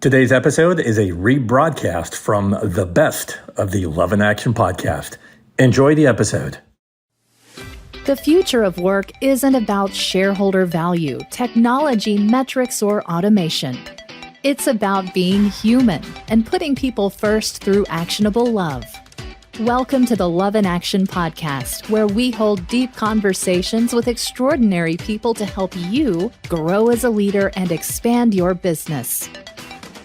Today's episode is a rebroadcast from the best of the Love in Action podcast. Enjoy the episode. The future of work isn't about shareholder value, technology, metrics, or automation. It's about being human and putting people first through actionable love. Welcome to the Love in Action podcast, where we hold deep conversations with extraordinary people to help you grow as a leader and expand your business.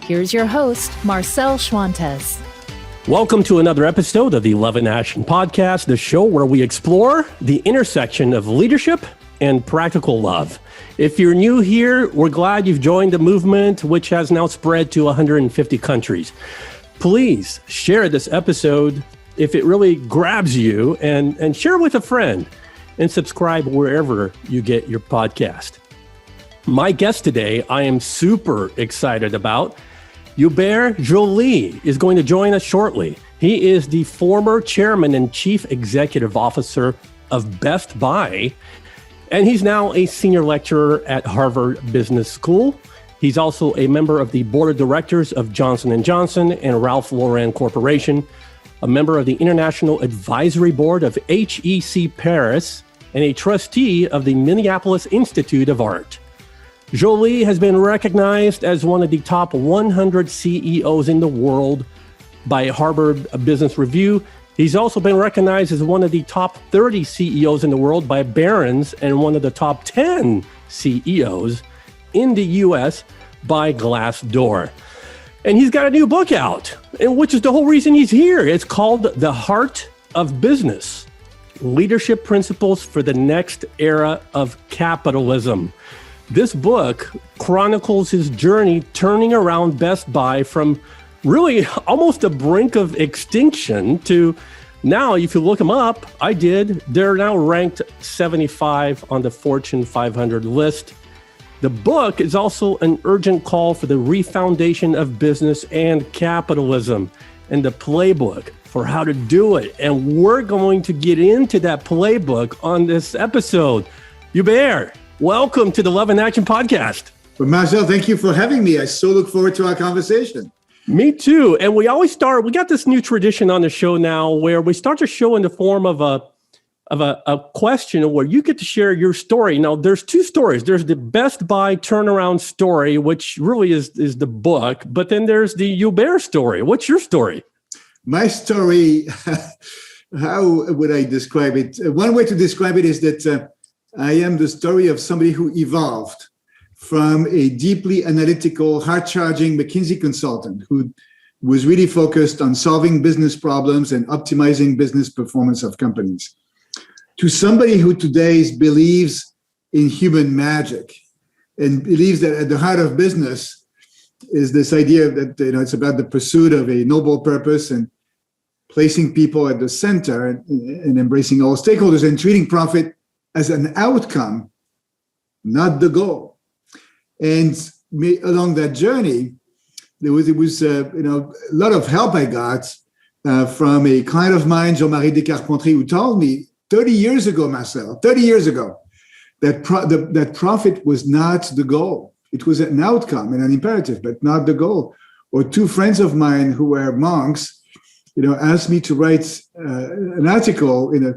Here's your host, Marcel Schwantes. Welcome to another episode of the Love in Action podcast, the show where we explore the intersection of leadership and practical love. If you're new here, we're glad you've joined the movement, which has now spread to 150 countries. Please share this episode if it really grabs you, and share with a friend, and subscribe wherever you get your podcast. My guest today, I am super excited about. HUBERT Joly is going to join us shortly. He is the former chairman and chief executive officer of Best Buy, and he's now a senior lecturer at Harvard Business School. He's also a member of the board of directors of Johnson & Johnson and Ralph Lauren Corporation, a member of the International Advisory Board of HEC Paris, and a trustee of the Minneapolis Institute of Art. Joly has been recognized as one of the top 100 CEOs in the world by Harvard Business Review. He's also been recognized as one of the top 30 CEOs in the world by Barron's and one of the top 10 CEOs in the US by Glassdoor. And he's got a new book out, and which is the whole reason he's here. It's called The Heart of Business: Leadership Principles for the Next Era of Capitalism. This book chronicles his journey turning around Best Buy from really almost the brink of extinction to now, if you look them up, I did, they're now ranked 75 on the Fortune 500 list. The book is also an urgent call for the refoundation of business and capitalism and the playbook for how to do it. And we're going to get into that playbook on this episode. HUBERT, welcome to the Love in Action podcast. Well, Marcel, thank you for having me. I so look forward to our conversation. Me too. And we always start, we got this new tradition on the show now where we start the show in the form of a question where you get to share your story. Now, there's two stories. There's the Best Buy turnaround story, which really is the book, but then there's the HUBERT story. What's your story? My story, how would I describe it? One way to describe it is that I am the story of somebody who evolved from a deeply analytical, hard-charging McKinsey consultant who was really focused on solving business problems and optimizing business performance of companies, to somebody who today believes in human magic and believes that at the heart of business is this idea that it's about the pursuit of a noble purpose and placing people at the center and embracing all stakeholders and treating profit as an outcome, not the goal. And along that journey, there was a lot of help I got from a client of mine, Jean-Marie Descarpentries, who told me 30 years ago, Marcel, 30 years ago, that profit was not the goal. It was an outcome and an imperative, but not the goal. Or two friends of mine who were monks, asked me to write an article in a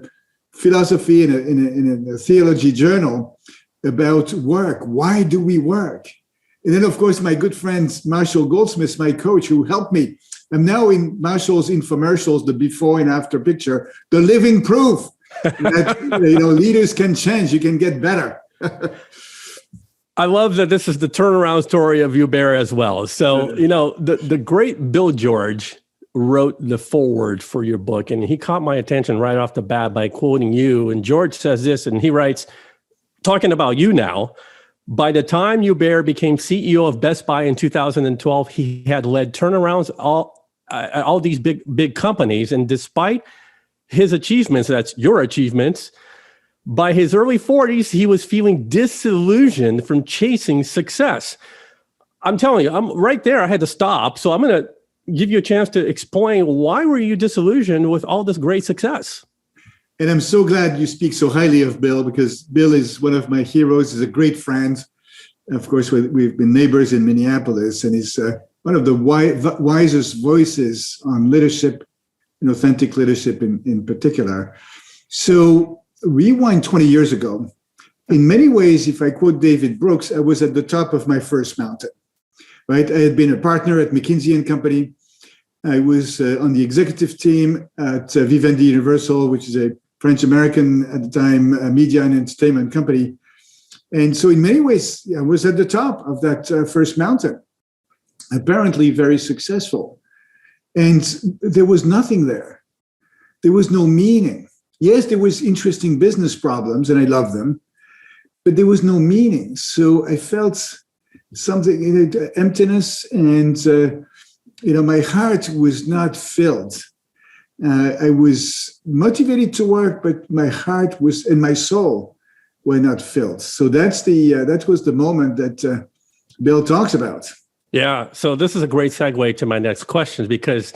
philosophy in a theology journal about work. Why do we work? And then, of course, my good friend Marshall Goldsmith, my coach, who helped me. I'm now in Marshall's infomercials, the before and after picture, the living proof that leaders can change. You can get better. I love that this is the turnaround story of HUBERT as well. So, the great Bill George wrote the foreword for your book, and he caught my attention right off the bat by quoting you. And George says this, and he writes, talking about you now, by the time HUBERT became CEO of Best Buy in 2012, he had led turnarounds all these big companies. And despite his achievements, that's your achievements, by his early 40s, he was feeling disillusioned from chasing success. I'm telling you, I'm right there. I had to stop. So I'm going to give you a chance to explain, why were you disillusioned with all this great success? And I'm so glad you speak so highly of Bill, because Bill is one of my heroes. He's a great friend. Of course, we've been neighbors in Minneapolis, and he's one of the wisest voices on leadership and authentic leadership in particular. So rewind 20 years ago. In many ways, if I quote David Brooks, I was at the top of my first mountain, right? I had been a partner at McKinsey & Company. I was on the executive team at Vivendi Universal, which is a French-American, at the time, media and entertainment company. And so in many ways, I was at the top of that first mountain, apparently very successful. And there was nothing there. There was no meaning. Yes, there was interesting business problems, and I loved them, but there was no meaning. So I felt something, emptiness, and my heart was not filled. I was motivated to work, but my heart was, and my soul were not filled. So that was the moment that Bill talks about. Yeah. So this is a great segue to my next question, because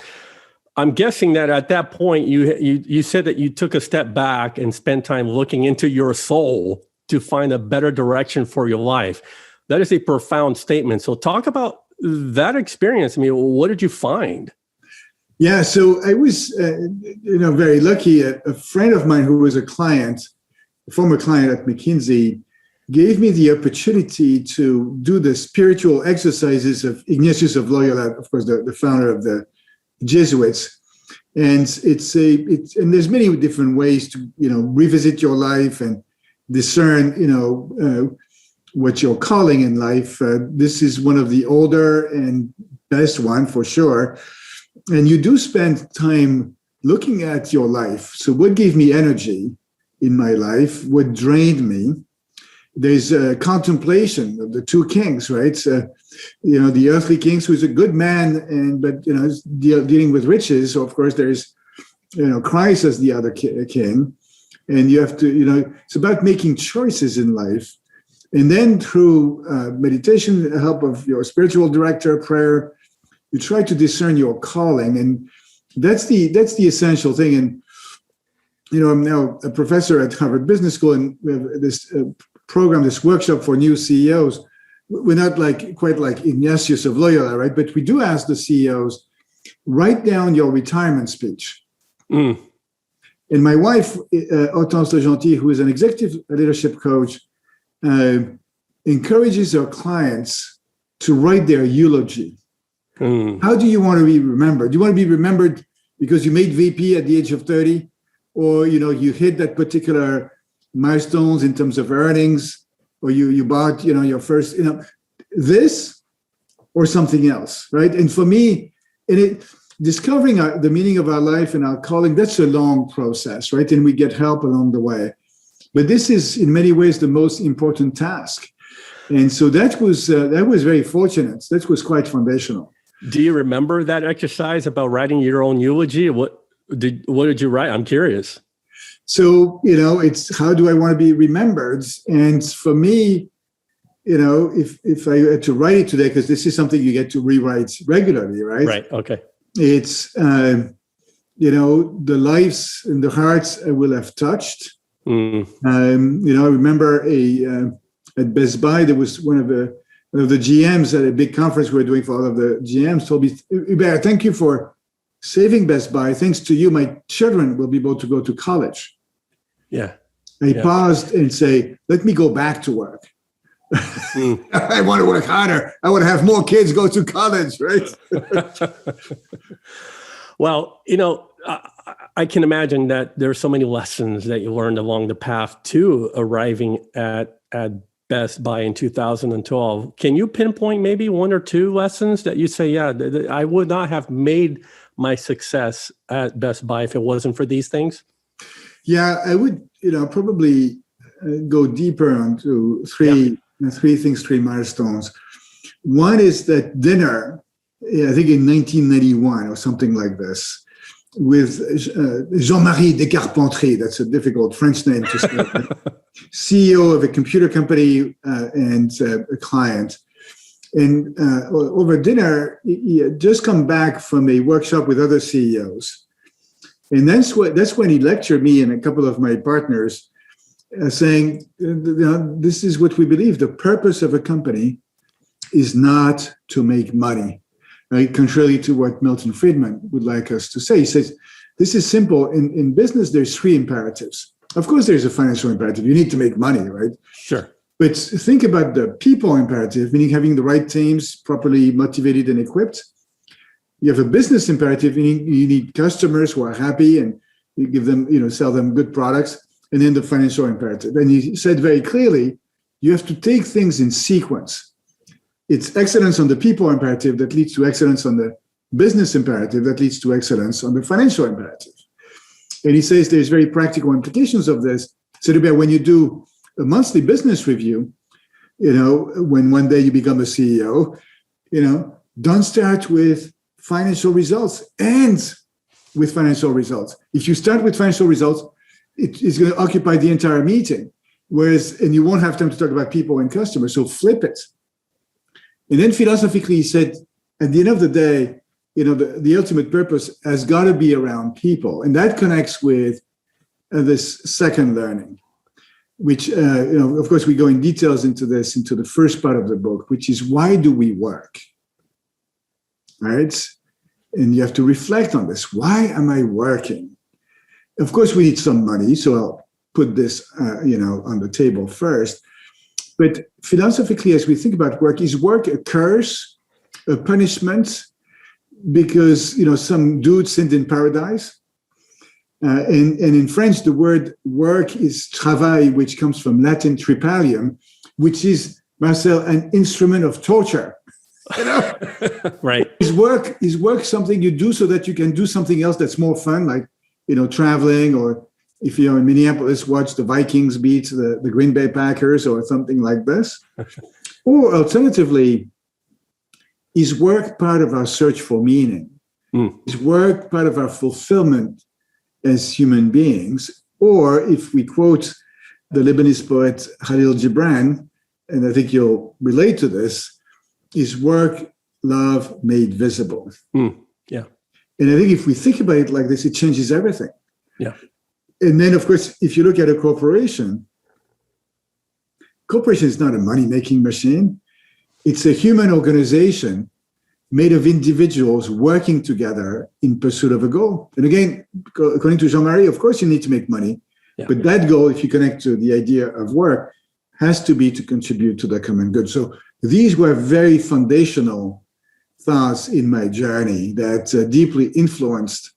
I'm guessing that at that point you said that you took a step back and spent time looking into your soul to find a better direction for your life. That is a profound statement. So talk about that experience. I mean, what did you find? Yeah, so I was, very lucky. A friend of mine who was a former client at McKinsey, gave me the opportunity to do the spiritual exercises of Ignatius of Loyola, of course, the founder of the Jesuits. And and there's many different ways to, revisit your life and discern, what you're calling in life. This is one of the older and best one for sure. And you do spend time looking at your life. So what gave me energy in my life? What drained me? There's a contemplation of the two kings, right? The earthly king, who's a good man, but dealing with riches. So of course, there's Christ as the other king, and you have to it's about making choices in life, and then through meditation, the help of your spiritual director, prayer, you try to discern your calling, and that's the essential thing. And I'm now a professor at Harvard Business School, and we have this program, this workshop for new CEOs. We're not quite like Ignatius of Loyola, right? But we do ask the CEOs, write down your retirement speech. And my wife, Hortense Legentil, who is an executive leadership coach, encourages her clients to write their eulogy. How do you want to be remembered? Do you want to be remembered because you made VP at the age of 30? Or, you hit that particular milestones in terms of earnings, or you bought, your first, this or something else, right? And for me, discovering the meaning of our life and our calling, that's a long process, right? And we get help along the way. But this is, in many ways, the most important task. And so that was very fortunate. That was quite foundational. Do you remember that exercise about writing your own eulogy? What did you write? I'm curious. So, it's how do I want to be remembered? And for me, if I had to write it today, because this is something you get to rewrite regularly, right? Right. Okay. It's, the lives and the hearts I will have touched. I remember at Best Buy, there was one of the GMs at a big conference we were doing for all of the GMs told me, Hubert, thank you for saving Best Buy. Thanks to you, my children will be able to go to college. Yeah. I paused and say, let me go back to work. I want to work harder. I want to have more kids go to college, right? Well, I can imagine that there are so many lessons that you learned along the path to arriving at Best Buy in 2012. Can you pinpoint maybe one or two lessons that you say, I would not have made my success at Best Buy if it wasn't for these things? Yeah, I would, probably go deeper onto three things, three milestones. One is that dinner, I think in 1991 or something like this, with Jean-Marie Descarpentries, that's a difficult French name to say, CEO of a computer company and a client. And over dinner, he had just come back from a workshop with other CEOs. And that's when he lectured me and a couple of my partners, saying, this is what we believe. The purpose of a company is not to make money. right? Contrary to what Milton Friedman would like us to say. He says, this is simple. In business, there's three imperatives. Of course, there's a financial imperative. You need to make money, right? Sure. But think about the people imperative, meaning having the right teams properly motivated and equipped. You have a business imperative, meaning you need customers who are happy and you give them, sell them good products. And then the financial imperative. And he said very clearly, you have to take things in sequence. It's excellence on the people imperative that leads to excellence on the business imperative that leads to excellence on the financial imperative. And he says there's very practical implications of this. So when you do a monthly business review, when one day you become a CEO, don't start with financial results, end with financial results. If you start with financial results, it's going to occupy the entire meeting, and you won't have time to talk about people and customers, so flip it. And then philosophically, he said, at the end of the day, the ultimate purpose has got to be around people. And that connects with this second learning, which, of course, we go in details into the first part of the book, which is why do we work, right? And you have to reflect on this. Why am I working? Of course, we need some money, so I'll put this, on the table first. But philosophically, as we think about work, is work a curse, a punishment, because some dude sinned in paradise? And in French, the word work is travail, which comes from Latin tripalium, which is, Marcel, an instrument of torture. Right. Is work something you do so that you can do something else that's more fun, like traveling, or if you're in Minneapolis, watch the Vikings beat the Green Bay Packers or something like this. Or alternatively, is work part of our search for meaning? Is work part of our fulfillment as human beings? Or if we quote the Lebanese poet Khalil Gibran, and I think you'll relate to this, is work love made visible? Yeah. And I think if we think about it like this, it changes everything. Yeah. And then, of course, if you look at a corporation is not a money-making machine. It's a human organization made of individuals working together in pursuit of a goal. And again, according to Jean-Marie, of course, you need to make money. Yeah. But that goal, if you connect to the idea of work, has to be to contribute to the common good. So these were very foundational thoughts in my journey that deeply influenced,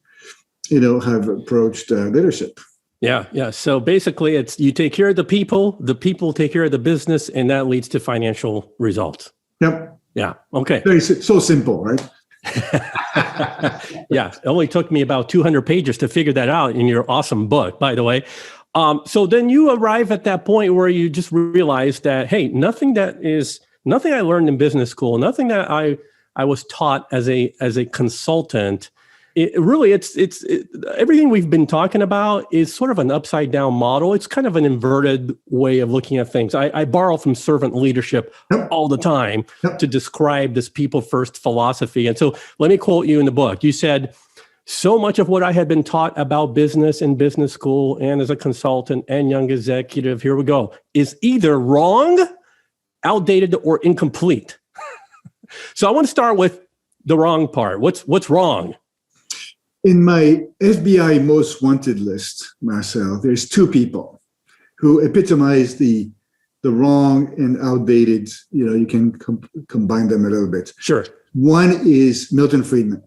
how I've approached leadership. Yeah. So basically, it's you take care of the people take care of the business, and that leads to financial results. Yep. Yeah. Okay. So simple, right? Yeah. It only took me about 200 pages to figure that out in your awesome book, by the way. So then you arrive at that point where you just realize that, hey, nothing I learned in business school, nothing that I was taught as a consultant, it's everything we've been talking about is sort of an upside down model. It's kind of an inverted way of looking at things. I borrow from servant leadership all the time to describe this people first philosophy. And so let me quote you in the book. You said, so much of what I had been taught about business in business school and as a consultant and young executive, here we go, is either wrong, outdated, or incomplete. So I want to start with the wrong part. What's wrong? In my FBI most wanted list, Marcel, there's two people who epitomize the wrong and outdated. You can combine them a little bit. Sure. One is Milton Friedman,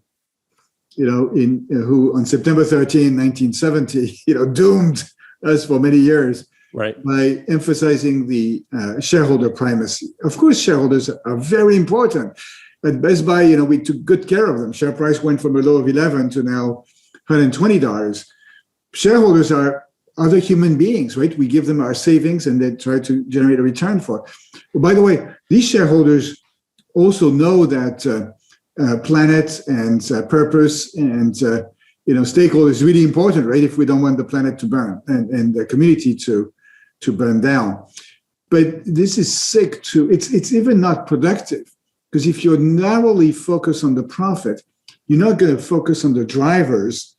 who on September 13, 1970, doomed us for many years. Right. By emphasizing the shareholder primacy. Of course, shareholders are very important. At Best Buy, we took good care of them. Share price went from a low of $11 to now $120. Shareholders are other human beings, right? We give them our savings and they try to generate a return for it. Well, by the way, these shareholders also know that planet and purpose and stakeholders is really important, right? If we don't want the planet to burn and the community to burn down. But this is sick too. It's even not productive. Because if you're narrowly focused on the profit, you're not going to focus on the drivers,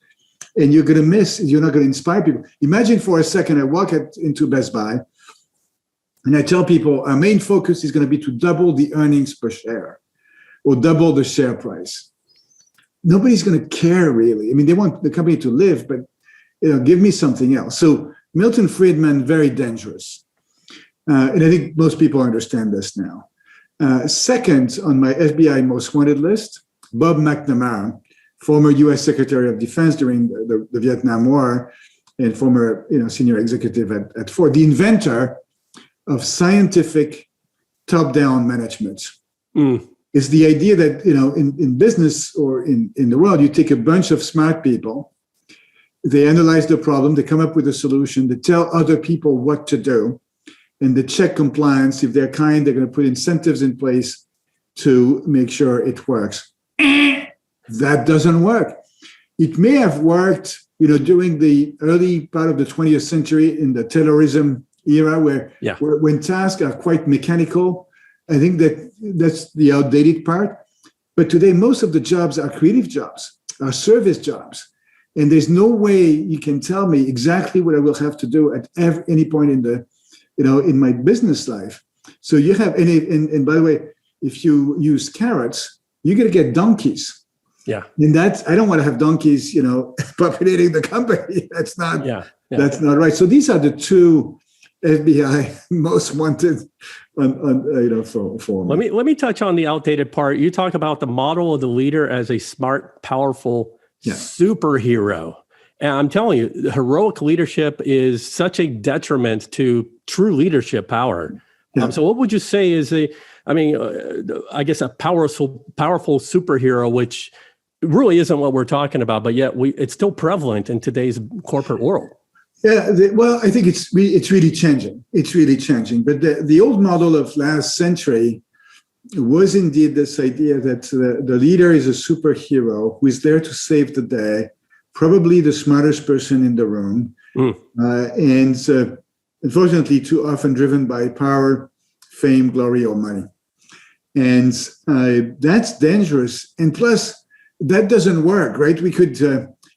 and you're not going to inspire people. Imagine for a second, I walk into Best Buy, and I tell people our main focus is going to be to double the earnings per share. or double the share price. Nobody's going to care, really. I mean, they want the company to live, but give me something else. So Milton Friedman, very dangerous. And I think most people understand this now. Second on my FBI most wanted list, Bob McNamara, former U.S. Secretary of Defense during the Vietnam War and former senior executive at Ford, the inventor of scientific top-down management. It's the idea that in business or in the world, you take a bunch of smart people, they analyze the problem, they come up with a solution, they tell other people what to do, and they check compliance. If they're kind, they're going to put incentives in place to make sure it works. That doesn't work. It may have worked, during the early part of the 20th century in the Taylorism era, where when tasks are quite mechanical. I think that's the outdated part. But today, most of the jobs are creative jobs, are service jobs. And there's no way you can tell me exactly what I will have to do at any point in my business life. So you have, and by the way, if you use carrots, you're going to get donkeys. Yeah. And I don't want to have donkeys, populating the company. That's not right. So these are the two FBI most wanted for Let me touch on the outdated part. You talk about the model of the leader as a smart, powerful superhero. And I'm telling you, heroic leadership is such a detriment to true leadership power. Yeah. So what would you say is I guess a powerful superhero, which really isn't what we're talking about, but yet it's still prevalent in today's corporate world. Yeah, I think it's really changing. It's really changing. But the old model of last century was indeed this idea that the leader is a superhero who is there to save the day, probably the smartest person in the room, and unfortunately too often driven by power, fame, glory, or money. And that's dangerous. And plus, that doesn't work, right? We could,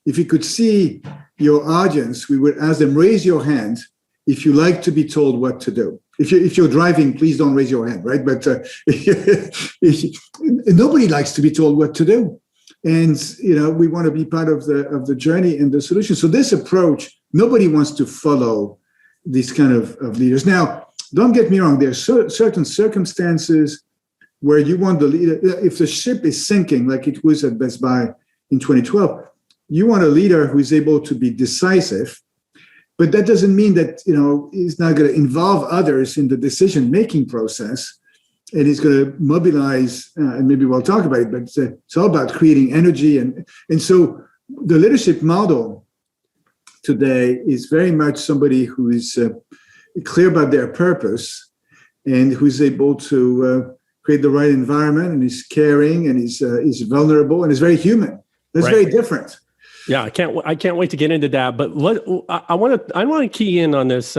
if we could see your audience, we would ask them, raise your hand if you like to be told what to do. If you're driving, please don't raise your hand, right? But nobody likes to be told what to do. And, we want to be part of the journey and the solution. So this approach, nobody wants to follow these kind of leaders. Now, don't get me wrong. There are certain circumstances where you want the leader, if the ship is sinking, like it was at Best Buy in 2012, you want a leader who is able to be decisive, but that doesn't mean that, he's not going to involve others in the decision-making process, and he's going to mobilize, and maybe we'll talk about it, but it's all about creating energy. And so the leadership model today is very much somebody who is clear about their purpose and who's able to create the right environment, and is caring, and is vulnerable, and is very human. That's very different. Yeah, I can't wait to get into that. But I want to key in on this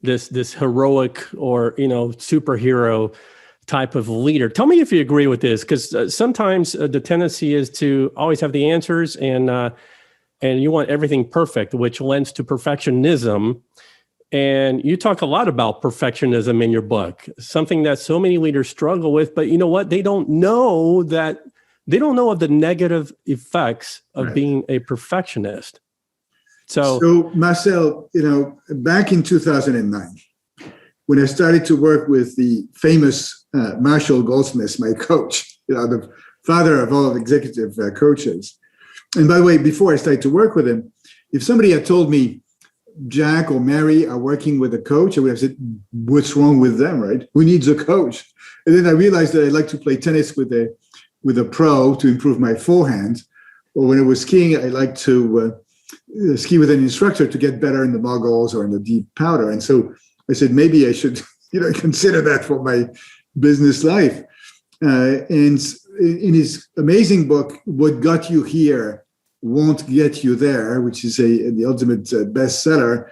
this heroic or superhero type of leader. Tell me if you agree with this, because sometimes the tendency is to always have the answers, and you want everything perfect, which lends to perfectionism. And you talk a lot about perfectionism in your book, something that so many leaders struggle with. But you know what? They don't know of the negative effects of being a perfectionist. So Marcel, back in 2009, when I started to work with the famous Marshall Goldsmith, my coach, the father of all executive coaches. And by the way, before I started to work with him, if somebody had told me Jack or Mary are working with a coach, I would have said, what's wrong with them, right? Who needs a coach? And then I realized that I like to play tennis with a pro to improve my forehand. Or when I was skiing, I like to ski with an instructor to get better in the moguls or in the deep powder. And so I said, maybe I should, consider that for my business life. And in his amazing book, What Got You Here Won't Get You There, which is the ultimate bestseller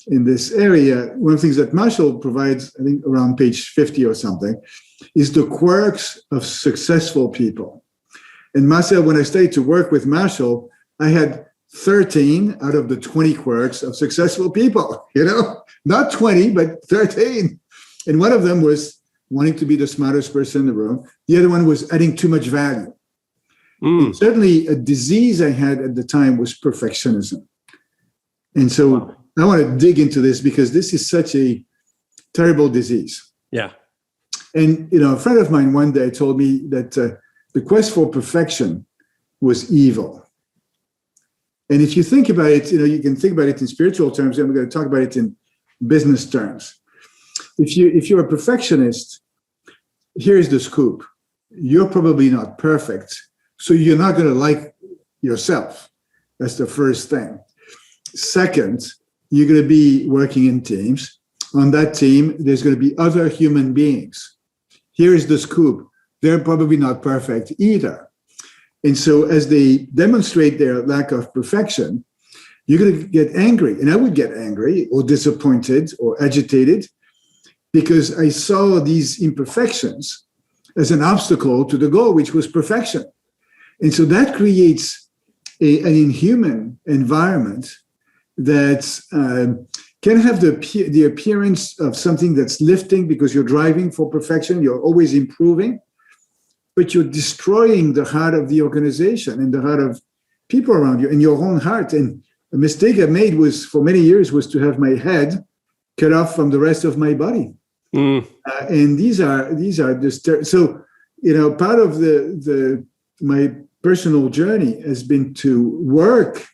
in this area, one of the things that Marshall provides, I think around page 50 or something, is the quirks of successful people. And Marcel, when I started to work with Marshall, I had 13 out of the 20 quirks of successful people, not 20, but 13. And one of them was wanting to be the smartest person in the room. The other one was adding too much value. Certainly a disease I had at the time was perfectionism. And so I want to dig into this because this is such a terrible disease. Yeah. And, a friend of mine one day told me that the quest for perfection was evil. And if you think about it, you can think about it in spiritual terms, and we're going to talk about it in business terms. If you're a perfectionist, here's the scoop. You're probably not perfect, so you're not going to like yourself. That's the first thing. Second, you're going to be working in teams. On that team, there's going to be other human beings. Here's the scoop. They're probably not perfect either. And so as they demonstrate their lack of perfection, you're going to get angry. And I would get angry or disappointed or agitated because I saw these imperfections as an obstacle to the goal, which was perfection. And so that creates an inhuman environment that can have the appearance of something that's lifting because you're driving for perfection, you're always improving, but you're destroying the heart of the organization and the heart of people around you and your own heart. And a mistake I made for many years was to have my head cut off from the rest of my body. And these are just so, part of my personal journey has been to work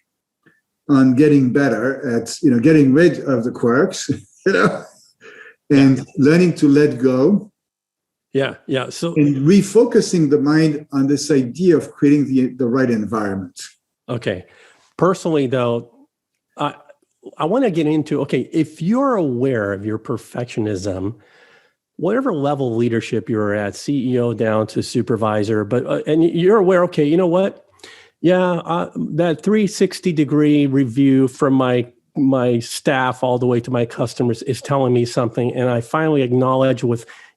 on getting better at, getting rid of the quirks, and learning to let go. Yeah. So, and refocusing the mind on this idea of creating the right environment. Okay. Personally, though, I want to get into, if you're aware of your perfectionism, whatever level of leadership you're at, CEO down to supervisor, and you're aware, you know what? Yeah, that 360-degree review from my staff all the way to my customers is telling me something, and I finally acknowledge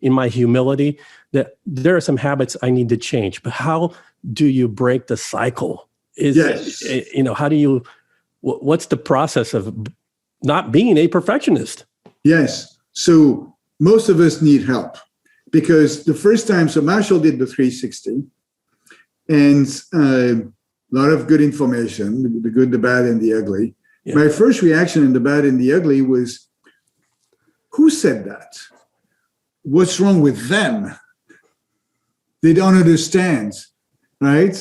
in my humility that there are some habits I need to change. But how do you break the cycle? Yes. How do you? What's the process of not being a perfectionist? Yes. So most of us need help because the first time, so Marcel did the 360, and a lot of good information, the good, the bad, and the ugly. Yeah. My first reaction in the bad and the ugly was, who said that? What's wrong with them? They don't understand, right?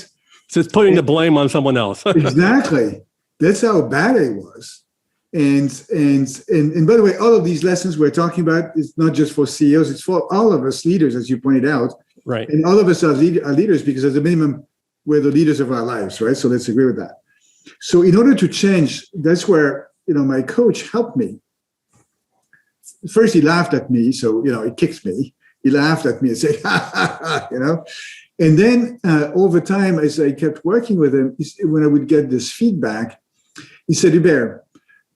So it's putting the blame on someone else. Exactly. That's how bad it was. And by the way, all of these lessons we're talking about, it's not just for CEOs, it's for all of us leaders, as you pointed out. Right. And all of us are leaders because at the minimum, we're the leaders of our lives, right? So let's agree with that. So in order to change, that's where, my coach helped me. First, he laughed at me. So, he kicked me. He laughed at me and said, ha, ha, ha, And then over time, as I kept working with him, when I would get this feedback, he said, Hubert,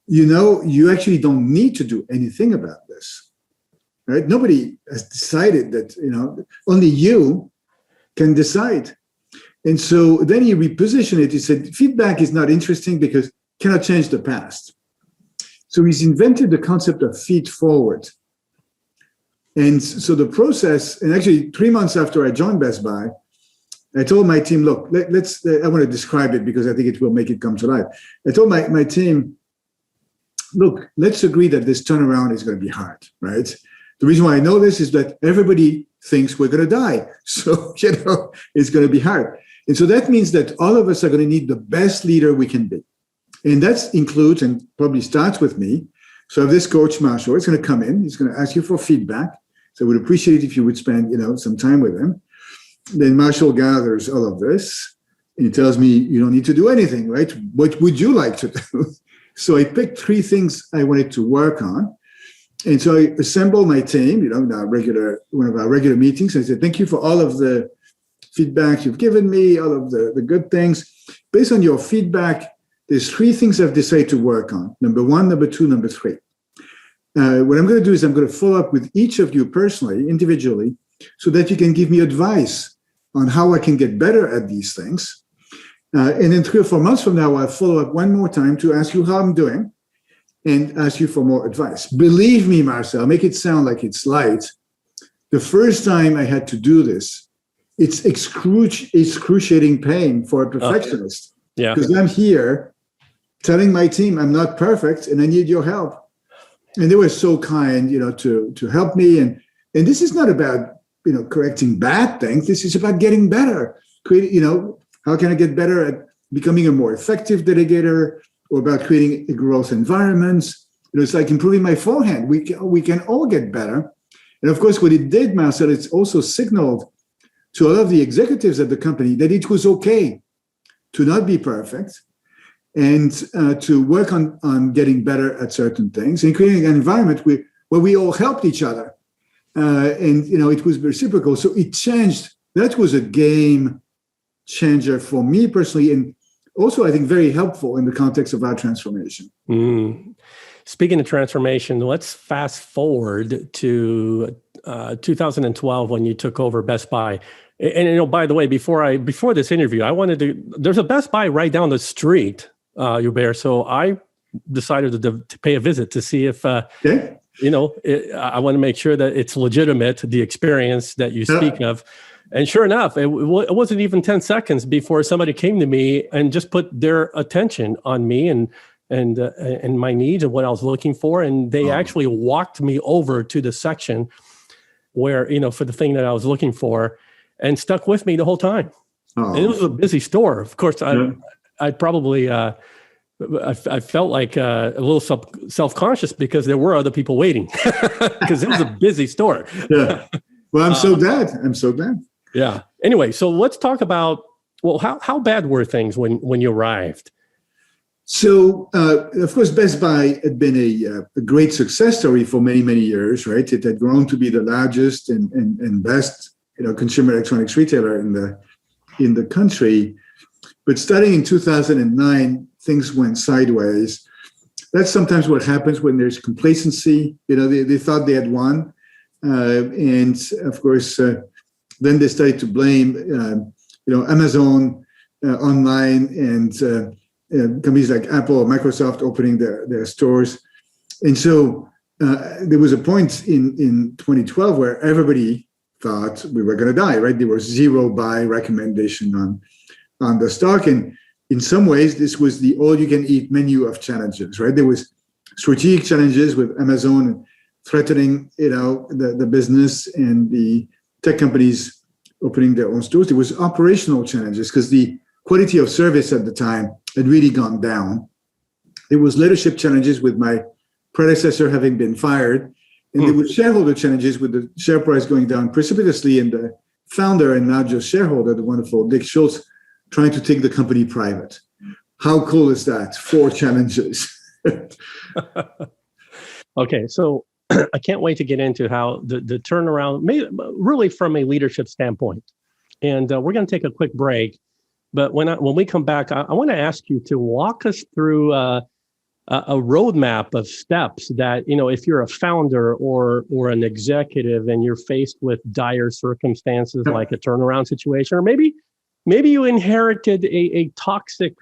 you actually don't need to do anything about this, right? Nobody has decided that, only you can decide. And so then he repositioned it. He said, feedback is not interesting because it cannot change the past. So he's invented the concept of feed forward. And so the process, and actually 3 months after I joined Best Buy, I told my team, look, I want to describe it because I think it will make it come to life. I told my team, look, let's agree that this turnaround is going to be hard, right? The reason why I know this is that everybody thinks we're going to die. So, it's going to be hard. And so that means that all of us are going to need the best leader we can be. And that includes, and probably starts with me. So I have this coach, Marcel, is going to come in. He's going to ask you for feedback. So I would appreciate it if you would spend, some time with him. Then Marcel gathers all of this. And he tells me, you don't need to do anything, right? What would you like to do? So I picked 3 things I wanted to work on. And so I assembled my team, in one of our regular meetings. I said, thank you for all of the feedback you've given me, all of the good things. Based on your feedback, there's 3 things I've decided to work on. Number 1, number 2, number 3. What I'm going to do is I'm going to follow up with each of you personally, individually, so that you can give me advice on how I can get better at these things. And then 3 or 4 months from now, I'll follow up one more time to ask you how I'm doing and ask you for more advice. Believe me, Marcel, make it sound like it's light. the first time I had to do this, it's excruciating pain for a perfectionist. Because I'm here telling my team I'm not perfect and I need your help. And they were so kind, to help me. And this is not about, correcting bad things. This is about getting better. How can I get better at becoming a more effective delegator, or about creating a growth environment? It's like improving my forehand. We can all get better. And of course, what it did, Marcel, it's also signaled to all of the executives at the company that it was okay to not be perfect, and to work on getting better at certain things, and creating an environment where we all helped each other. And it was reciprocal. So it changed. That was a game changer for me personally, and also I think very helpful in the context of our transformation. Speaking of transformation, let's fast forward to 2012 when you took over Best Buy. And by the way, before this interview, there's a Best Buy right down the street, Hubert. So I decided to pay a visit to see if, I want to make sure that it's legitimate, the experience that you speak of. And sure enough, it wasn't even 10 seconds before somebody came to me and just put their attention on me and my needs and what I was looking for. And they actually walked me over to the section where, for the thing that I was looking for, and stuck with me the whole time. And it was a busy store. Of course, I probably, I felt like a little self-conscious because there were other people waiting because it was a busy store. Yeah. Well, I'm so glad. Yeah. Anyway, so let's talk about, how bad were things when you arrived? So, of course, Best Buy had been a great success story for many, many years, right? It had grown to be the largest and best, consumer electronics retailer in the country. But starting in 2009, things went sideways. That's sometimes what happens when there's complacency. They thought they had won. And of course, then they started to blame, Amazon online and companies like Apple or Microsoft opening their stores. And so there was a point in 2012 where everybody thought we were going to die, right? There was zero buy recommendation on the stock. And in some ways, this was the all-you-can-eat menu of challenges, right? There was strategic challenges with Amazon threatening, the business and the tech companies opening their own stores. There was operational challenges because the quality of service at the time had really gone down. There was leadership challenges with my predecessor having been fired. And there were shareholder challenges with the share price going down precipitously, and the founder and now just shareholder, the wonderful Dick Schultz, trying to take the company private. How cool is that? 4 challenges. Okay, so I can't wait to get into how the turnaround, really from a leadership standpoint. And we're going to take a quick break. But when we come back, I want to ask you to walk us through a roadmap of steps that, if you're a founder or an executive and you're faced with dire circumstances like a turnaround situation, or maybe you inherited a toxic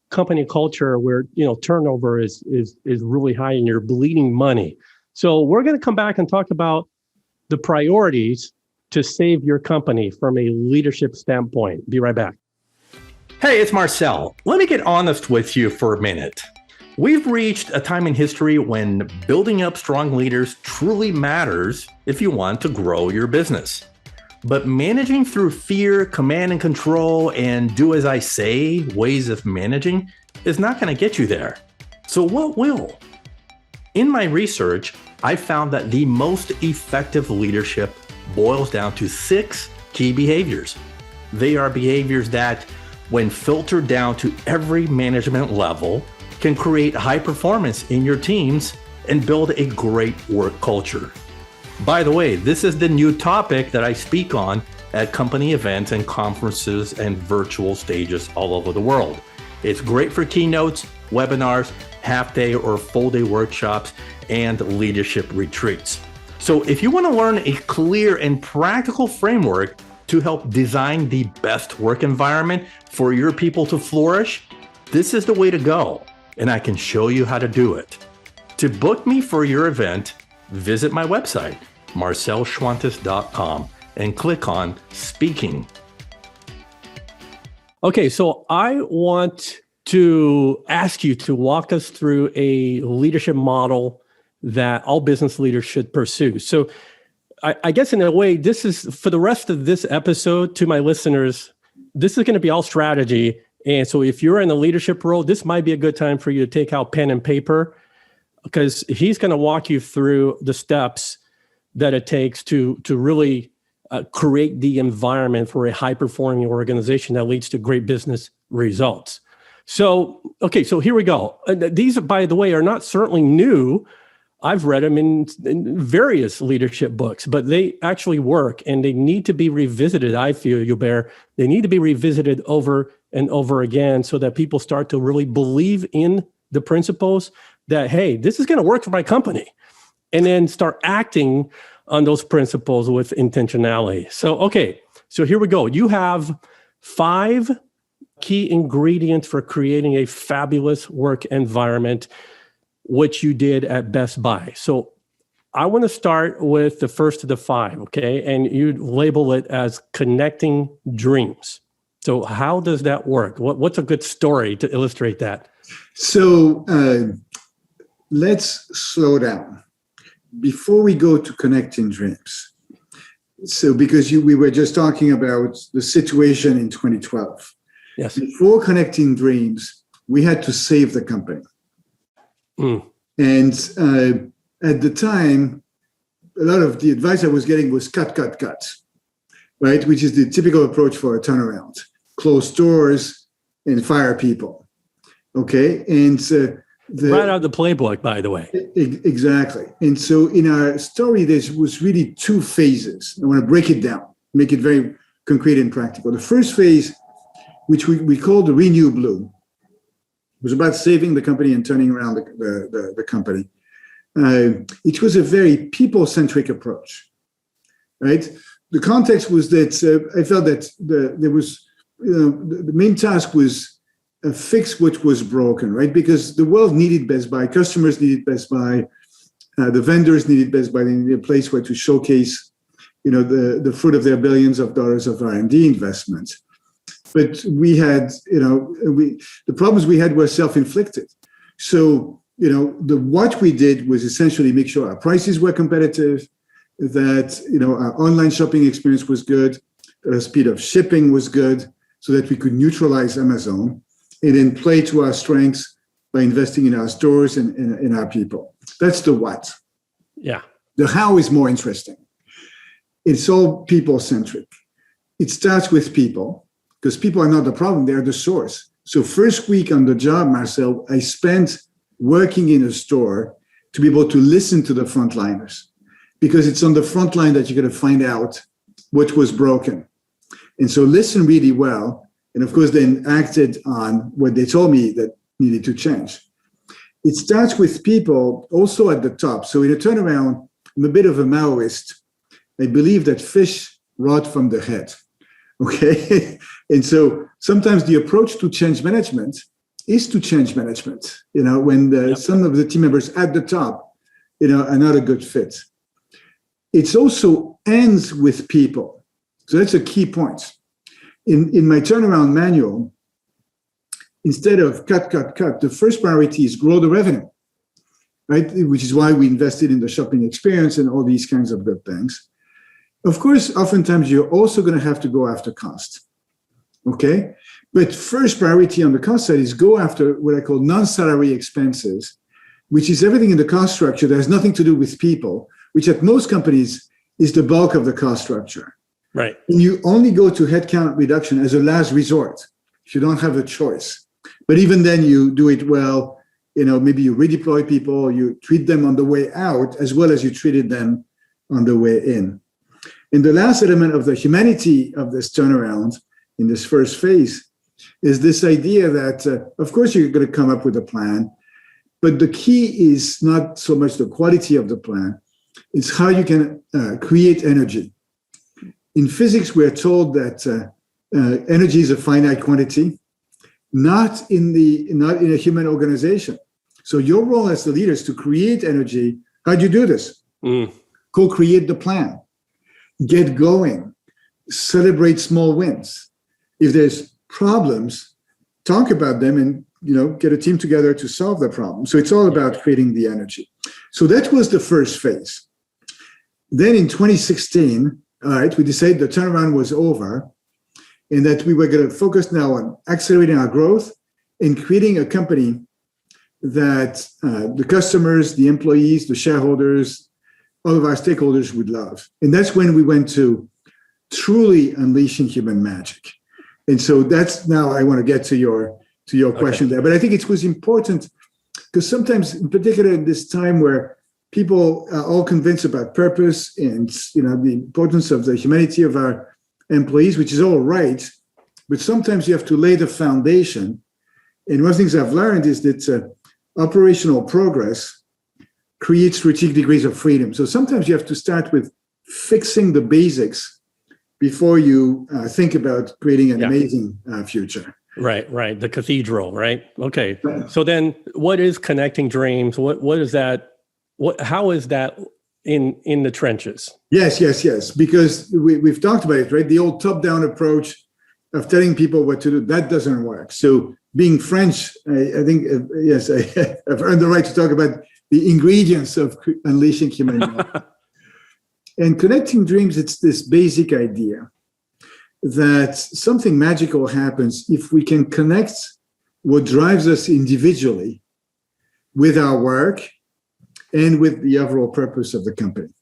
company culture where, turnover is really high and you're bleeding money. So we're going to come back and talk about the priorities to save your company from a leadership standpoint. Be right back. Hey, it's Marcel. Let me get honest with you for a minute. We've reached a time in history when building up strong leaders truly matters if you want to grow your business. But managing through fear, command and control, and do as I say ways of managing is not going to get you there. So what will? In my research, I found that the most effective leadership boils down to 6 key behaviors. They are behaviors that, when filtered down to every management level, can create high performance in your teams and build a great work culture. By the way, this is the new topic that I speak on at company events and conferences and virtual stages all over the world. It's great for keynotes, webinars, half-day or full-day workshops, and leadership retreats. So if you want to learn a clear and practical framework to help design the best work environment for your people to flourish, this is the way to go, and I can show you how to do it. To book me for your event, visit my website, marcelschwantes.com and click on Speaking. Okay, so I want to ask you to walk us through a leadership model that all business leaders should pursue. So I guess in a way, this is for the rest of this episode to my listeners, this is going to be all strategy. And so if you're in a leadership role, this might be a good time for you to take out pen and paper, because he's going to walk you through the steps that it takes to really create the environment for a high-performing organization that leads to great business results. So, okay, so here we go. These, by the way, are not certainly new. I've read them in various leadership books, but they actually work and they need to be revisited. I feel, Hubert, they need to be revisited over and over again so that people start to really believe in the principles that, hey, this is going to work for my company, and then start acting on those principles with intentionality. So, okay, so here we go. You have 5 key ingredients for creating a fabulous work environment, which you did at Best Buy. So I want to start with the first of the 5, okay? And you label it as connecting dreams. So how does that work? What's a good story to illustrate that? So let's slow down. Before we go to connecting dreams, so because we were just talking about the situation in 2012. Yes. Before connecting dreams, we had to save the company. And at the time, a lot of the advice I was getting was cut, right? Which is the typical approach for a turnaround. Close stores and fire people. Okay. And right out of the playbook, by the way. Exactly. And so in our story, there was really 2 phases. I want to break it down, make it very concrete and practical. The first phase, which we call the Renew Blue, was about saving the company and turning around the company. It was a very people-centric approach, right? The context was that I felt that there was, the main task was fix what was broken, right? Because the world needed Best Buy, customers needed Best Buy, the vendors needed Best Buy. They needed a place where to showcase, the fruit of their billions of dollars of R&D investments. But we had, the problems we had were self-inflicted. So, what we did was essentially make sure our prices were competitive, that, our online shopping experience was good, that the speed of shipping was good, so that we could neutralize Amazon, and then play to our strengths by investing in our stores and in our people. That's the what. Yeah. The how is more interesting. It's all people-centric. It starts with people, because people are not the problem, they're the source. So first week on the job, Marcel, I spent working in a store to be able to listen to the frontliners, because it's on the front line that you're going to find out what was broken. And so listen really well, and of course then acted on what they told me that needed to change. It starts with people also at the top. So in a turnaround, I'm a bit of a Maoist. I believe that fish rot from the head. Okay. And so sometimes the approach to change management is to change management, when some of the team members at the top, are not a good fit. It also ends with people. So that's a key point. In my turnaround manual, instead of cut, the first priority is grow the revenue, right? Which is why we invested in the shopping experience and all these kinds of good things. Of course, oftentimes you're also going to have to go after cost, okay? But first priority on the cost side is go after what I call non-salary expenses, which is everything in the cost structure that has nothing to do with people, which at most companies is the bulk of the cost structure. Right. And you only go to headcount reduction as a last resort if you don't have a choice. But even then you do it well, maybe you redeploy people, you treat them on the way out as well as you treated them on the way in. And the last element of the humanity of this turnaround in this first phase is this idea that, of course, you're going to come up with a plan, but the key is not so much the quality of the plan, it's how you can create energy. In physics, we're told that energy is a finite quantity, not in a human organization. So your role as the leader is to create energy. How do you do this? co-create the plan, get going, celebrate small wins. If there's problems, talk about them and get a team together to solve the problem. So it's all about creating the energy. So that was the first phase. Then in 2016, all right, we decided the turnaround was over and that we were going to focus now on accelerating our growth and creating a company that the customers, the employees, the shareholders, all of our stakeholders would love. And that's when we went to truly unleashing human magic. And so that's now I want to get to your question there. But I think it was important because sometimes, in particular in this time where people are all convinced about purpose and the importance of the humanity of our employees, which is all right, but sometimes you have to lay the foundation. And one of the things I've learned is that operational progress creates strategic degrees of freedom. So sometimes you have to start with fixing the basics before you think about creating an amazing future. Right. The cathedral, right? Okay. So then what is connecting dreams? What is that? How is that in the trenches? Yes. Because we've talked about it, right? The old top-down approach of telling people what to do, that doesn't work. So being French, I think, yes, I've earned the right to talk about the ingredients of unleashing humanity. And connecting dreams, it's this basic idea that something magical happens if we can connect what drives us individually with our work and with the overall purpose of the company.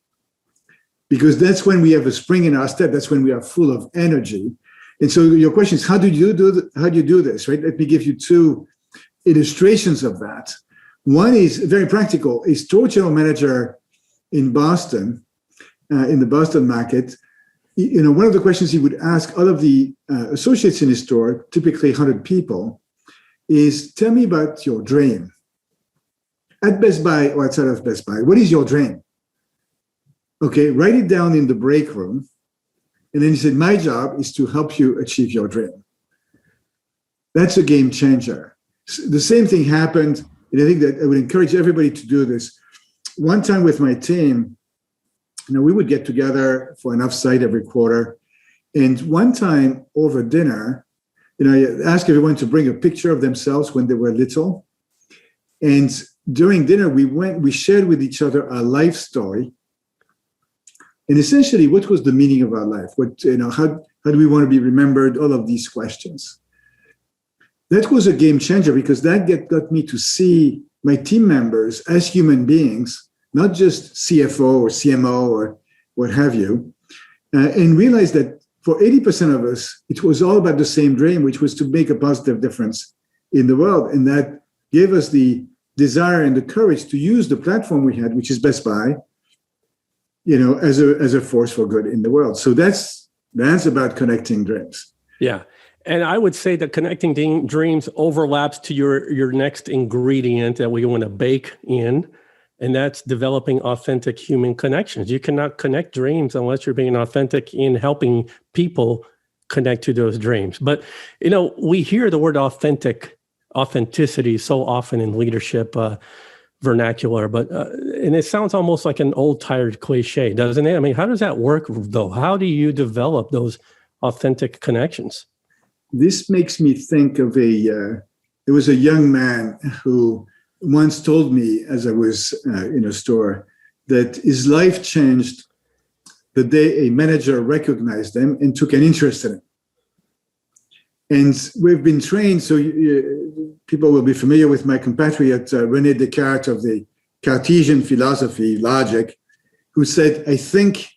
Because that's when we have a spring in our step, that's when we are full of energy. And so your question is, how do you do this, right? Let me give you two illustrations of that. One is very practical. A store general manager in Boston, in the Boston market, one of the questions he would ask all of the associates in his store, typically 100 people, is tell me about your dream. At Best Buy or outside of Best Buy, what is your dream? Okay, write it down in the break room. And then he said, my job is to help you achieve your dream. That's a game changer. The same thing happened, and I think that I would encourage everybody to do this. One time with my team, we would get together for an offsite every quarter. And one time over dinner, I asked everyone to bring a picture of themselves when they were little. And during dinner, we shared with each other our life story. And essentially, what was the meaning of our life? How do we want to be remembered? All of these questions. That was a game changer because that got me to see my team members as human beings, not just CFO or CMO or what have you, and realize that for 80% of us, it was all about the same dream, which was to make a positive difference in the world. And that gave us the desire and the courage to use the platform we had, which is Best Buy, as a force for good in the world. So that's about connecting dreams. Yeah. And I would say that connecting dreams overlaps to your next ingredient that we want to bake in, and that's developing authentic human connections. You cannot connect dreams unless you're being authentic in helping people connect to those dreams. But, we hear the word authenticity so often in leadership vernacular, but and it sounds almost like an old tired cliche, doesn't it? I mean, how does that work though? How do you develop those authentic connections? This makes me think of there was a young man who once told me as I was in a store that his life changed the day a manager recognized him and took an interest in him. And we've been trained, so people will be familiar with my compatriot, René Descartes of the Cartesian philosophy, logic, who said, I think,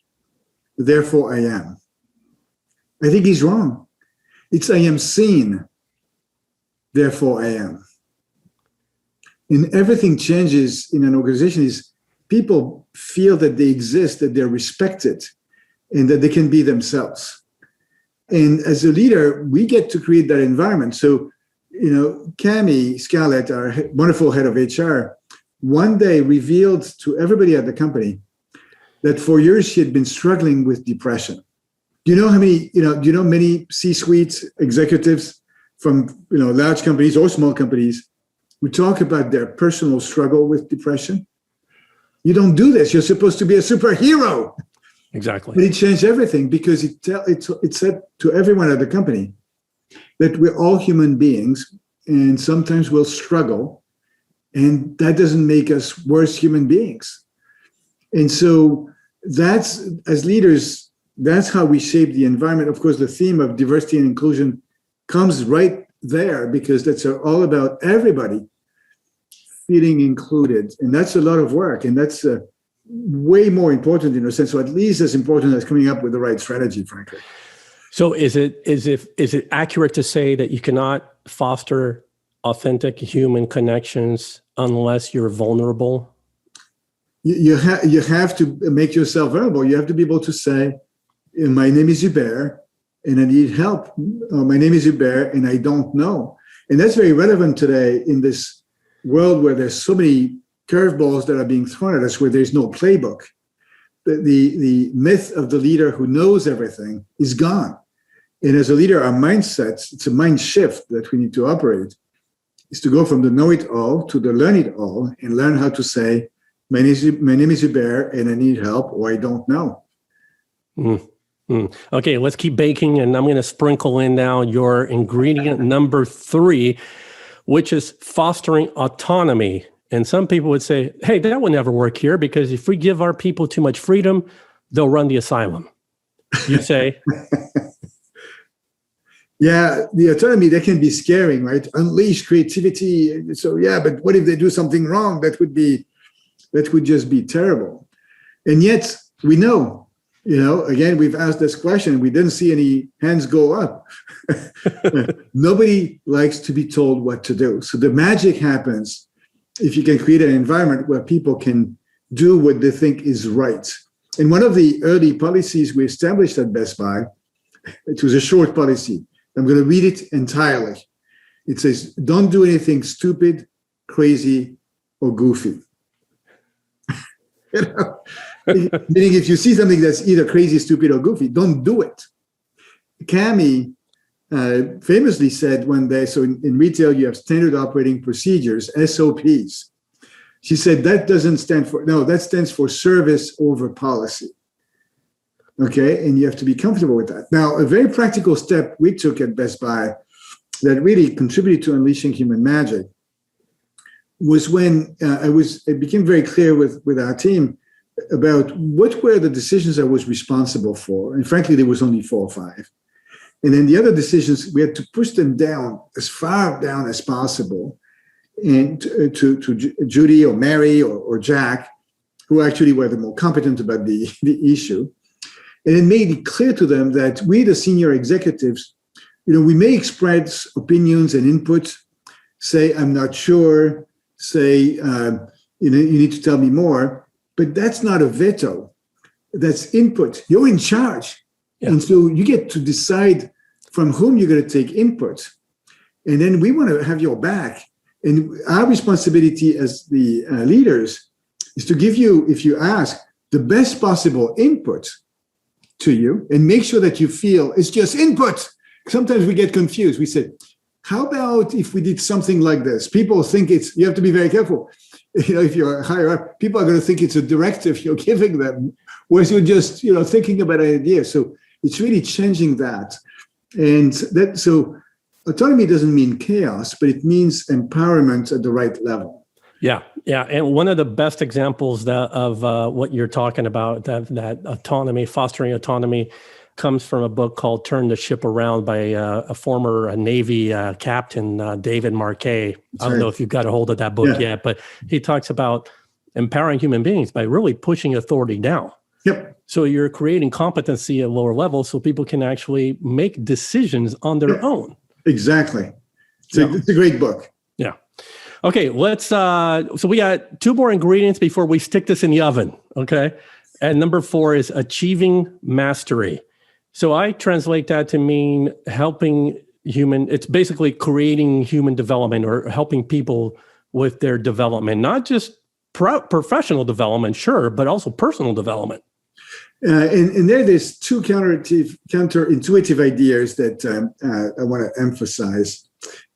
therefore I am. I think he's wrong. It's I am seen, therefore I am. And everything changes in an organization is people feel that they exist, that they're respected, and that they can be themselves. And as a leader, we get to create that environment. So, Cami Scarlett, our wonderful head of HR, one day revealed to everybody at the company that for years she had been struggling with depression. Do you know many C-suite executives from large companies or small companies who talk about their personal struggle with depression? You don't do this. You're supposed to be a superhero. Exactly. But it changed everything because it said to everyone at the company that we're all human beings and sometimes we'll struggle, and that doesn't make us worse human beings. And so that's, as leaders, that's how we shape the environment. Of course, the theme of diversity and inclusion comes right there because that's all about everybody feeling included. And that's a lot of work. And that's way more important in a sense, or at least as important as coming up with the right strategy, frankly. So is it accurate to say that you cannot foster authentic human connections unless you're vulnerable? You have to make yourself vulnerable. You have to be able to say, my name is Hubert and I need help. Or, my name is Hubert and I don't know. And that's very relevant today in this world where there's so many curveballs that are being thrown at us, where there's no playbook. The myth of the leader who knows everything is gone. And as a leader, our mindset, it's a mind shift that we need to operate, is to go from the know-it-all to the learn-it-all and learn how to say, my name is Hubert and I need help, or I don't know. Okay, let's keep baking, and I'm going to sprinkle in now your ingredient number 3, which is fostering autonomy. And some people would say, hey, that would never work here because if we give our people too much freedom, they'll run the asylum. You say? Yeah, the autonomy, that can be scaring, right? Unleash creativity. So yeah, but what if they do something wrong? That would just be terrible. And yet we know, again, we've asked this question. We didn't see any hands go up. Nobody likes to be told what to do. So the magic happens if you can create an environment where people can do what they think is right. And one of the early policies we established at Best Buy, it was a short policy. I'm going to read it entirely. It says, don't do anything stupid, crazy, or goofy. Meaning if you see something that's either crazy, stupid, or goofy, don't do it. Cami famously said one day, so in retail, you have standard operating procedures, SOPs. She said, that stands for service over policy. Okay, and you have to be comfortable with that. Now, a very practical step we took at Best Buy that really contributed to unleashing human magic was when it became very clear with our team about what were the decisions I was responsible for. And frankly, there was only 4 or 5. And then the other decisions, we had to push them down as far down as possible, and to Judy or Mary or Jack, who actually were the more competent about the issue. And it made it clear to them that we, the senior executives, we may express opinions and input, say, I'm not sure, say, you need to tell me more, but that's not a veto. That's input. You're in charge. Yeah. And so you get to decide from whom you're going to take input. And then we want to have your back. And our responsibility as the leaders is to give you, if you ask, the best possible input to you, and make sure that you feel it's just input. Sometimes we get confused. We say, how about if we did something like this? People think you have to be very careful. If you're higher up, people are going to think it's a directive you're giving them, whereas you're just, thinking about an idea. So it's really changing that. And so autonomy doesn't mean chaos, but it means empowerment at the right level. Yeah. And one of the best examples of what you're talking about, that autonomy, fostering autonomy, comes from a book called Turn the Ship Around by a former Navy captain, David Marquet. I don't know if you've got a hold of that book yet, but he talks about empowering human beings by really pushing authority down. Yep. So you're creating competency at lower levels so people can actually make decisions on their own. Exactly. It's a great book. Yeah. Okay, let's, so we got 2 more ingredients before we stick this in the oven, okay? And number 4 is achieving mastery. So I translate that to mean it's basically creating human development or helping people with their development, not just professional development, sure, but also personal development. And there's 2 counterintuitive ideas that I want to emphasize,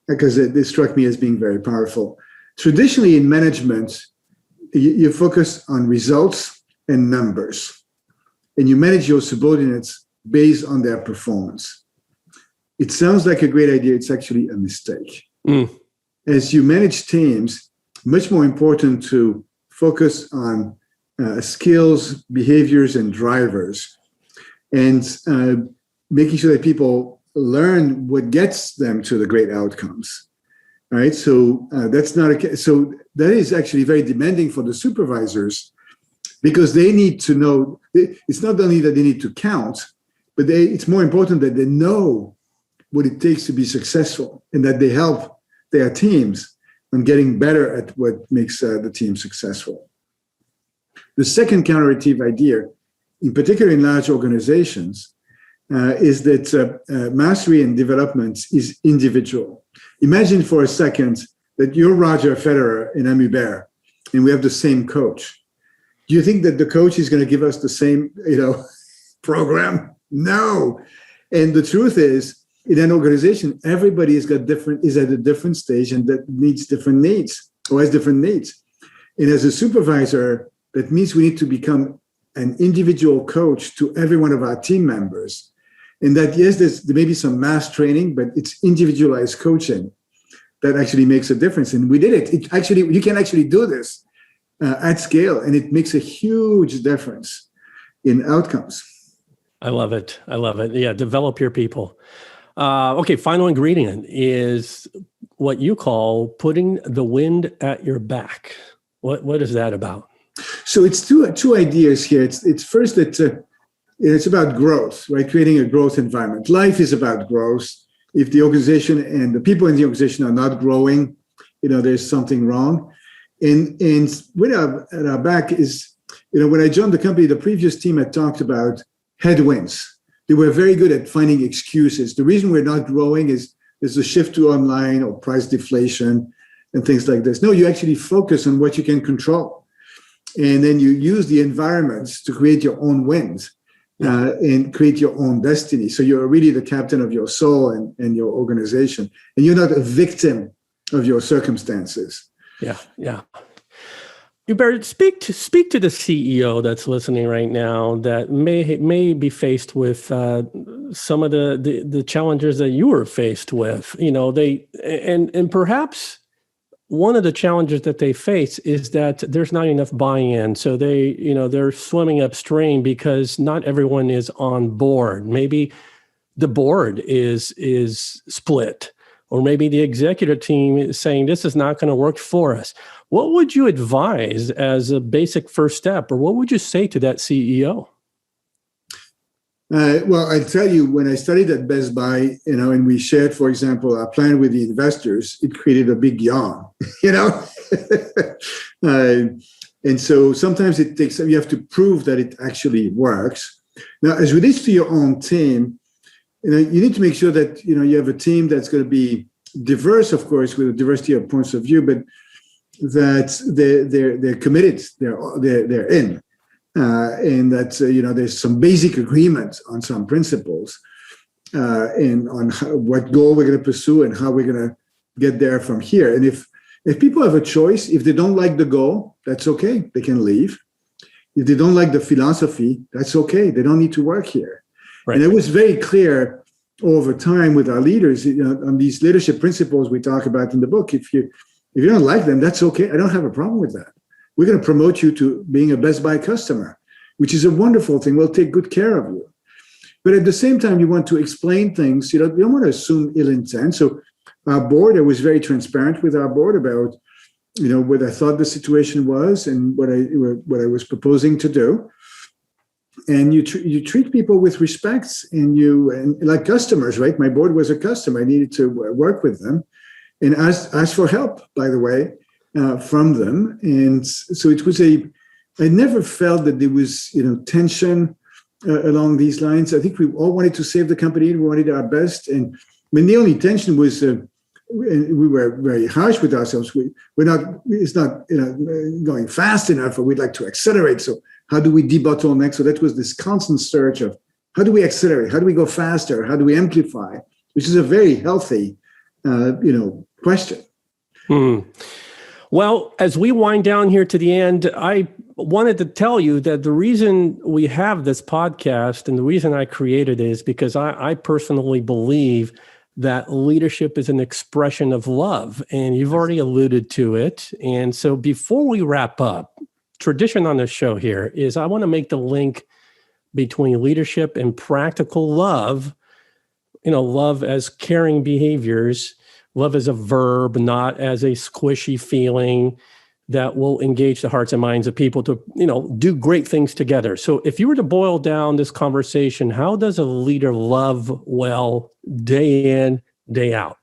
because they struck me as being very powerful. Traditionally in management, you focus on results and numbers, and you manage your subordinates based on their performance. It sounds like a great idea. It's actually a mistake. As you manage teams, much more important to focus on skills, behaviors, and drivers, and making sure that people learn what gets them to the great outcomes. Right? So that's not a so that is actually very demanding for the supervisors, because they need to know. It's not only that they need to count, but it's more important that they know what it takes to be successful, and that they help their teams on getting better at what makes the team successful. The second counterintuitive idea, in particular in large organizations, is that mastery and development is individual. Imagine for a second that you're Roger Federer and I'm Hubert, and we have the same coach. Do you think that the coach is going to give us the same, program? No. And the truth is, in an organization, everybody is at a different stage and that needs different needs, or has different needs. And as a supervisor, that means we need to become an individual coach to every one of our team members. And that, yes, there may be some mass training, but it's individualized coaching that actually makes a difference. And we did it. You can actually do this at scale, and it makes a huge difference in outcomes. I love it. Yeah, develop your people. Okay, final ingredient is what you call putting the wind at your back. What is that about? So it's two ideas here. It's first that it's about growth, right? Creating a growth environment. Life is about growth. If the organization and the people in the organization are not growing, there's something wrong. And with at our back is, when I joined the company, the previous team had talked about headwinds. They were very good at finding excuses. The reason we're not growing is there's a shift to online or price deflation and things like this. No, you actually focus on what you can control. And then you use the environments to create your own wins and create your own destiny. So you're really the captain of your soul and your organization. And you're not a victim of your circumstances. Yeah. Hubert, speak to the CEO that's listening right now that may be faced with some of the challenges that you were faced with. And perhaps one of the challenges that they face is that there's not enough buy-in. So they're swimming upstream because not everyone is on board. Maybe the board is split, or maybe the executive team is saying this is not going to work for us. What would you advise as a basic first step, or what would you say to that CEO? Well, I tell you, when I studied at Best Buy, and we shared, for example, our plan with the investors, it created a big yawn, and so sometimes you have to prove that it actually works. Now, as relates to your own team, you need to make sure that, you have a team that's going to be diverse, of course, with a diversity of points of view, but that they're committed, they're in. And that, there's some basic agreement on some principles and on what goal we're going to pursue and how we're going to get there from here. And if people have a choice, if they don't like the goal, that's okay. They can leave. If they don't like the philosophy, that's okay. They don't need to work here. Right. And it was very clear over time with our leaders, on these leadership principles we talk about in the book. If you don't like them, that's okay. I don't have a problem with that. We're going to promote you to being a Best Buy customer, which is a wonderful thing. We'll take good care of you. But at the same time, you want to explain things. You don't want to assume ill intent. So our board, I was very transparent with our board about, what I thought the situation was and what I was proposing to do. And you treat people with respect and like customers, right? My board was a customer. I needed to work with them and ask for help, by the way, from them. And so it was I never felt that there was, tension along these lines. I think we all wanted to save the company. We wanted our best. And when the only tension was, we were very harsh with ourselves. It's not going fast enough, or we'd like to accelerate. So how do we debottleneck? So that was this constant search of how do we accelerate? How do we go faster? How do we amplify? Which is a very healthy, question. Well, as we wind down here to the end, I wanted to tell you that the reason we have this podcast and the reason I created it is because I personally believe that leadership is an expression of love, and you've already alluded to it. And so before we wrap up, tradition on this show here is I want to make the link between leadership and practical love, love as caring behaviors, love as a verb, not as a squishy feeling that will engage the hearts and minds of people to, do great things together. So if you were to boil down this conversation, how does a leader love well day in, day out?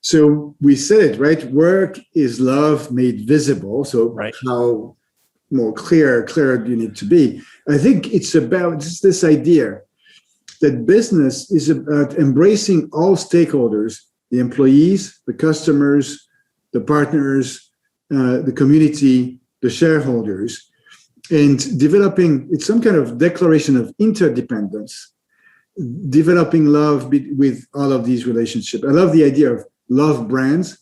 So we said it, right? Work is love made visible. So right. How more clear you need to be. I think it's about this idea that business is about embracing all stakeholders, the employees, the customers, the partners, the community, the shareholders, and developing, it's some kind of declaration of interdependence, developing love with all of these relationships. I love the idea of love brands.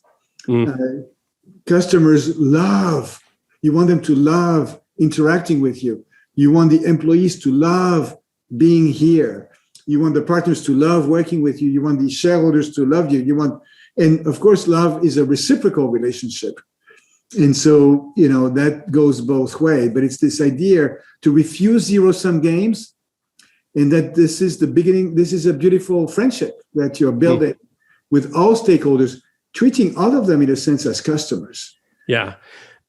Customers love, you want them to love interacting with you. You want the employees to love being here. You want the partners to love working with you. You want the shareholders to love you. And of course, love is a reciprocal relationship. And so, that goes both ways. But it's this idea to refuse zero-sum games, and that this is the beginning. This is a beautiful friendship that you're building with all stakeholders, treating all of them in a sense as customers. Yeah.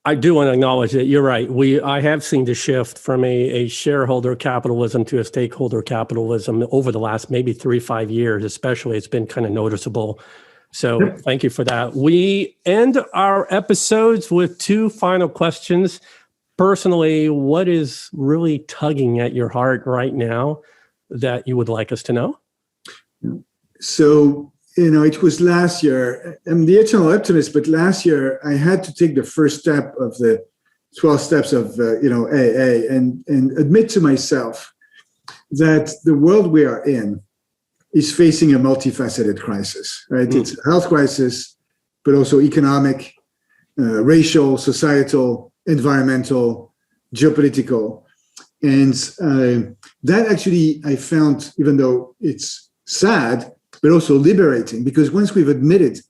I do want to acknowledge that you're right. I have seen the shift from a shareholder capitalism to a stakeholder capitalism over the last maybe 3-5 years, especially. It's been kind of noticeable. So Thank you for that. We end our episodes with 2 final questions. Personally, what is really tugging at your heart right now that you would like us to know? So, it was last year. I'm the eternal optimist, but last year I had to take the first step of the 12 steps of, AA and admit to myself that the world we are in is facing a multifaceted crisis, right? It's a health crisis, but also economic, racial, societal, environmental, geopolitical. And that actually I found, even though it's sad, but also liberating, because once we've admitted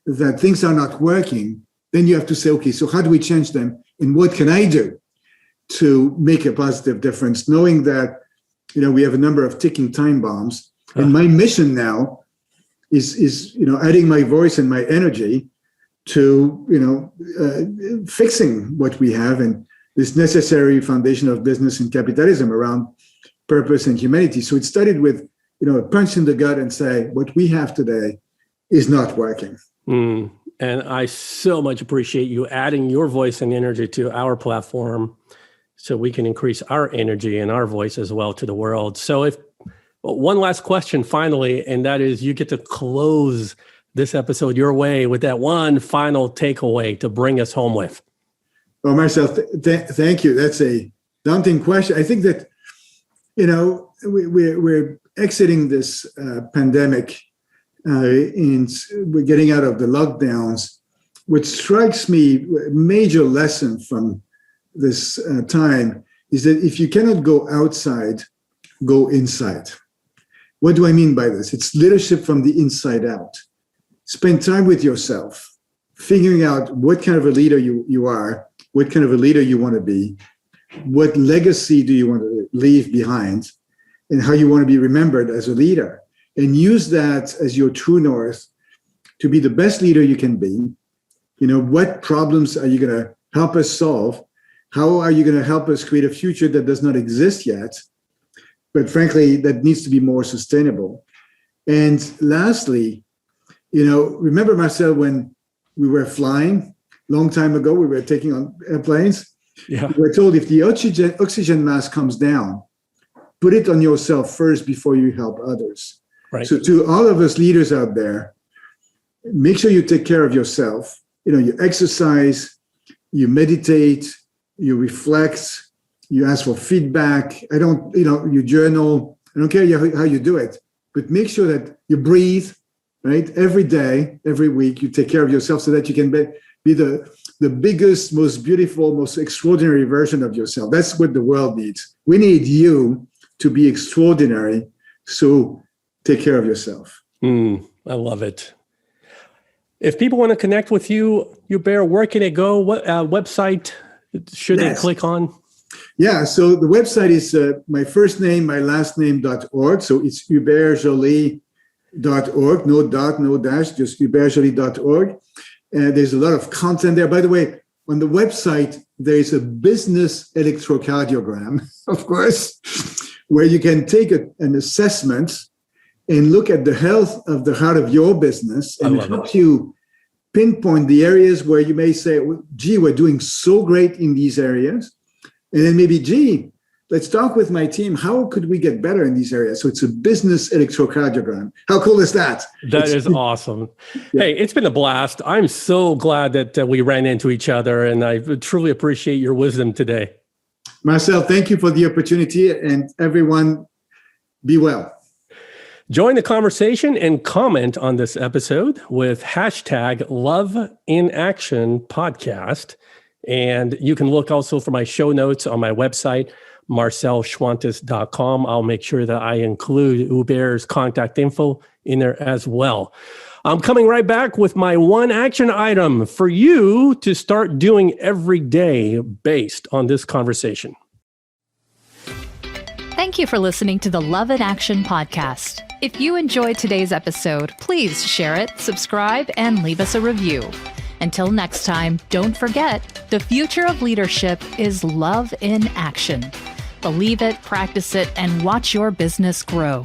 that things are not working, then you have to say, okay, so how do we change them? And what can I do to make a positive difference? Knowing that, we have a number of ticking time bombs. And my mission now is adding my voice and my energy to, fixing what we have and this necessary foundation of business and capitalism around purpose and humanity. So it started with, a punch in the gut and say, what we have today is not working. And I so much appreciate you adding your voice and energy to our platform so we can increase our energy and our voice as well to the world. So one last question finally, and that is you get to close this episode your way with that one final takeaway to bring us home with. Well, Marcel, thank you. That's a daunting question. I think that, we're exiting this pandemic and we're getting out of the lockdowns. What strikes me, a major lesson from this time is that if you cannot go outside, go inside. What do I mean by this? It's leadership from the inside out. Spend time with yourself, figuring out what kind of a leader you are, what kind of a leader you want to be, what legacy do you want to leave behind, and how you want to be remembered as a leader. And use that as your true north to be the best leader you can be. What problems are you going to help us solve? How are you going to help us create a future that does not exist yet, but frankly, that needs to be more sustainable? And lastly, remember, Marcel, when we were flying, long time ago, we were taking on airplanes. Yeah. We were told if the oxygen mask comes down, put it on yourself first before you help others. Right. So to all of us leaders out there, make sure you take care of yourself. You exercise, you meditate, you reflect, you ask for feedback. You journal. I don't care how you do it, but make sure that you breathe, right? Every day, every week, you take care of yourself so that you can be the biggest, most beautiful, most extraordinary version of yourself. That's what the world needs. We need you to be extraordinary. So take care of yourself. I love it. If people want to connect with you, Hubert, where can they go? What website should they click on? Yeah, so the website is my first name, my last name.org. So it's hubertjoly.org, no dot, no dash, just hubertjoly.org. And there's a lot of content there. By the way, on the website, there is a business electrocardiogram, of course, where you can take an assessment and look at the health of the heart of your business, and it helps you pinpoint the areas where you may say, gee, we're doing so great in these areas. And then maybe, gee, let's talk with my team. How could we get better in these areas? So it's a business electrocardiogram. How cool is that? That is awesome. Yeah. Hey, it's been a blast. I'm so glad that we ran into each other, and I truly appreciate your wisdom today. Marcel, thank you for the opportunity, and everyone, be well. Join the conversation and comment on this episode with hashtag LoveInActionPodcast. And you can look also for my show notes on my website, marcelschwantes.com. I'll make sure that I include Hubert's contact info in there as well. I'm coming right back with my one action item for you to start doing every day based on this conversation. Thank you for listening to the Love in Action podcast. If you enjoyed today's episode, please share it, subscribe, and leave us a review. Until next time, don't forget, the future of leadership is love in action. Believe it, practice it, and watch your business grow.